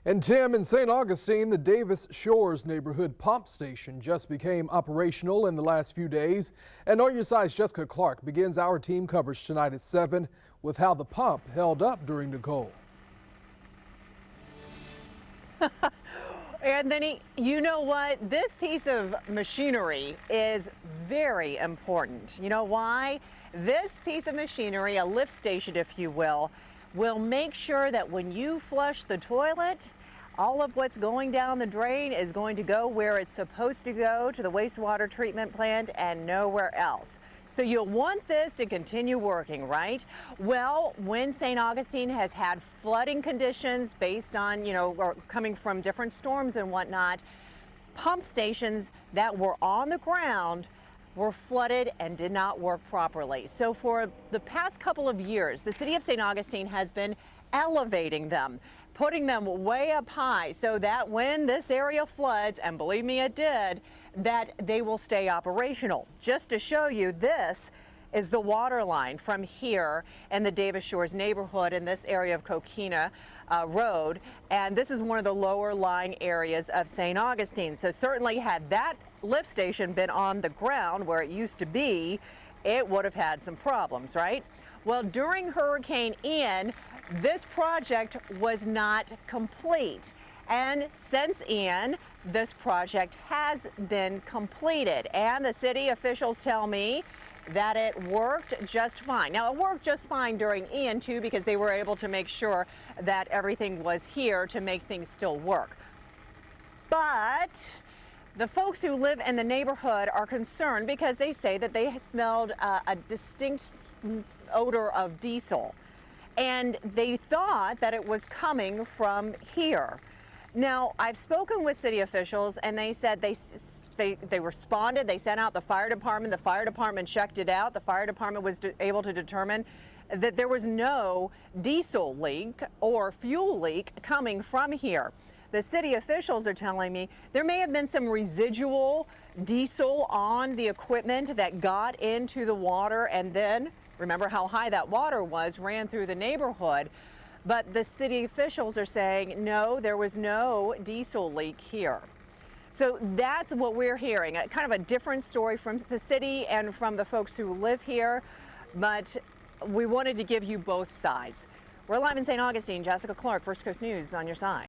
And Tim, in St. Augustine, the Davis Shores neighborhood pump station just became operational in the last few days. And On Your Side's Jessica Clark begins our team coverage tonight at 7 with how the pump held up during Nicole. Anthony, you know what? This piece of machinery is very important. You know why? This piece of machinery, a lift station if you will make sure that when you flush the toilet, all of what's going down the drain is going to go where it's supposed to go, to the wastewater treatment plant and nowhere else. So you'll want this to continue working, right? Well, when St. Augustine has had flooding conditions based on, or coming from different storms and whatnot, pump stations that were on the ground were flooded and did not work properly. So for the past couple of years, the city of St. Augustine has been elevating them, putting them way up high so that when this area floods, and believe me it did, that they will stay operational. Just to show you, this is the water line from here in the Davis Shores neighborhood in this area of Coquina Road. And this is one of the lower lying areas of St. Augustine. So certainly had that lift station been on the ground where it used to be, it would have had some problems, right? Well, during Hurricane Ian, this project was not complete. And since Ian, this project has been completed. And the city officials tell me that it worked just fine. Now, it worked just fine during Ian, too, because they were able to make sure that everything was here to make things still work. But the folks who live in the neighborhood are concerned because they say that they smelled a distinct odor of diesel. And they thought that it was coming from here. Now, I've spoken with city officials and they said they responded, they sent out the fire department checked it out. The fire department was able to determine that there was no diesel leak or fuel leak coming from here. The city officials are telling me there may have been some residual diesel on the equipment that got into the water, and then, remember how high that water was, ran through the neighborhood. But the city officials are saying, no, there was no diesel leak here. So that's what we're hearing, kind of a different story from the city and from the folks who live here, but we wanted to give you both sides. We're live in St. Augustine. Jessica Clark, First Coast News, On Your Side.